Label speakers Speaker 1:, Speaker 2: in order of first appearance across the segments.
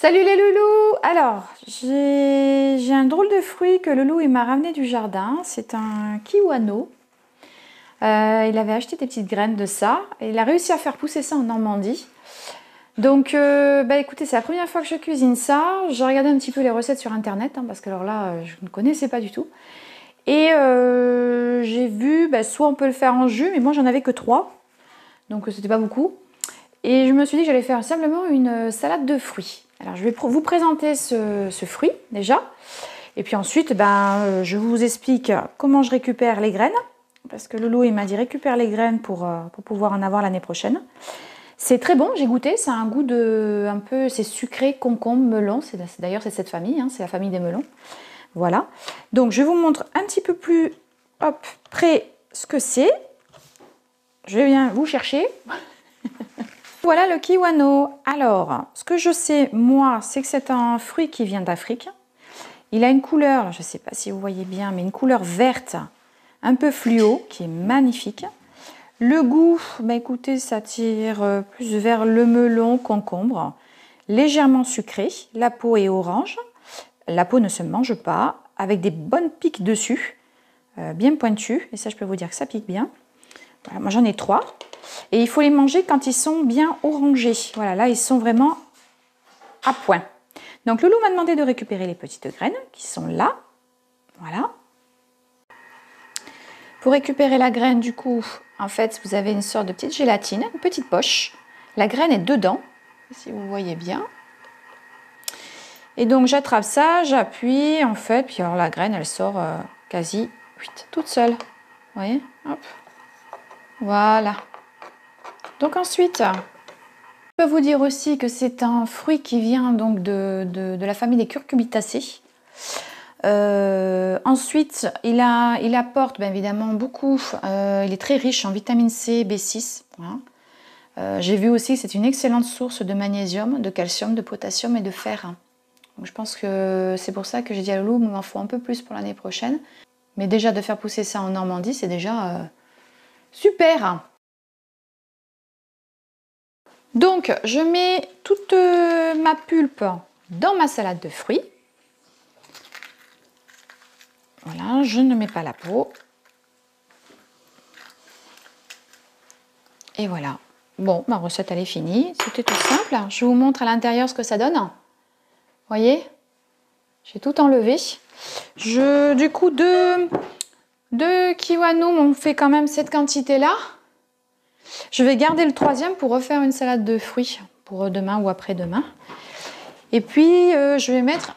Speaker 1: Salut les loulous! Alors, j'ai un drôle de fruit que Loulou il m'a ramené du jardin. C'est un kiwano. Il avait acheté des petites graines de ça. Et il a réussi à faire pousser ça en Normandie. Donc, écoutez, c'est la première fois que je cuisine ça. J'ai regardé un petit peu les recettes sur internet, parce que alors là, je ne connaissais pas du tout. Et j'ai vu, soit on peut le faire en jus, mais moi j'en avais que 3. Donc c'était pas beaucoup. Et je me suis dit que j'allais faire simplement une salade de fruits. Alors je vais vous présenter ce fruit déjà. Et puis ensuite, je vous explique comment je récupère les graines. Parce que Loulou il m'a dit récupère les graines pour pouvoir en avoir l'année prochaine. C'est très bon, j'ai goûté, ça a un goût de un peu, c'est sucré, concombre, melon. D'ailleurs c'est cette famille, c'est la famille des melons. Voilà. Donc je vous montre un petit peu plus près ce que c'est. Je viens vous chercher. Voilà le kiwano. Alors, ce que je sais, moi, c'est que c'est un fruit qui vient d'Afrique. Il a une couleur, je ne sais pas si vous voyez bien, mais une couleur verte, un peu fluo, qui est magnifique. Le goût, écoutez, ça tire plus vers le melon, concombre, légèrement sucré. La peau est orange. La peau ne se mange pas, avec des bonnes piques dessus, bien pointues. Et ça, je peux vous dire que ça pique bien. Voilà, moi, j'en ai 3. Et il faut les manger quand ils sont bien orangés. Voilà, là, ils sont vraiment à point. Donc, Loulou m'a demandé de récupérer les petites graines qui sont là. Voilà. Pour récupérer la graine, du coup, en fait, vous avez une sorte de petite gélatine, une petite poche. La graine est dedans, si vous voyez bien. Et donc, j'attrape ça, j'appuie, en fait, puis alors la graine, elle sort quasi toute seule. Vous voyez? Hop. Voilà. Donc ensuite, je peux vous dire aussi que c'est un fruit qui vient donc de la famille des curcubitacées. Ensuite, il apporte évidemment beaucoup, il est très riche en vitamine C, B6. Voilà. J'ai vu aussi que c'est une excellente source de magnésium, de calcium, de potassium et de fer. Donc je pense que c'est pour ça que j'ai dit à Loulou, il m'en faut un peu plus pour l'année prochaine. Mais déjà de faire pousser ça en Normandie, c'est déjà super! Donc, je mets toute ma pulpe dans ma salade de fruits. Voilà, je ne mets pas la peau. Et voilà. Bon, ma recette, elle est finie. C'était tout simple. Je vous montre à l'intérieur ce que ça donne. Vous voyez? J'ai tout enlevé. Du coup, deux kiwano m'ont fait quand même cette quantité-là. Je vais garder le 3e pour refaire une salade de fruits pour demain ou après-demain. Et puis, je vais mettre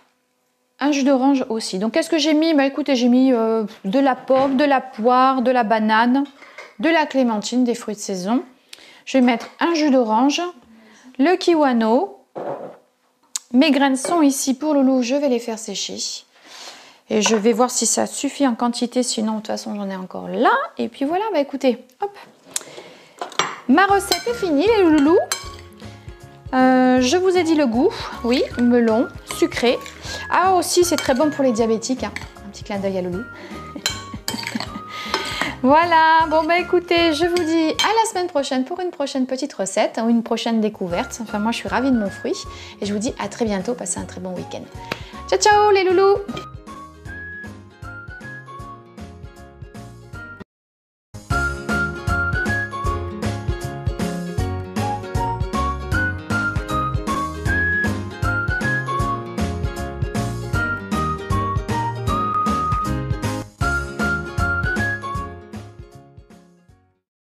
Speaker 1: un jus d'orange aussi. Donc, qu'est-ce que j'ai mis? Écoutez, j'ai mis de la pomme, de la poire, de la banane, de la clémentine, des fruits de saison. Je vais mettre un jus d'orange, le kiwano. Mes graines sont ici pour Loulou, je vais les faire sécher. Et je vais voir si ça suffit en quantité, sinon, de toute façon, j'en ai encore là. Et puis voilà, écoutez, hop. Ma recette est finie les loulous. Je vous ai dit le goût, oui, melon, sucré. Ah aussi c'est très bon pour les diabétiques, Un petit clin d'œil à Loulou. Voilà, bon écoutez, je vous dis à la semaine prochaine pour une prochaine petite recette ou une prochaine découverte. Enfin moi je suis ravie de mon fruit et je vous dis à très bientôt, passez un très bon week-end. Ciao ciao les loulous!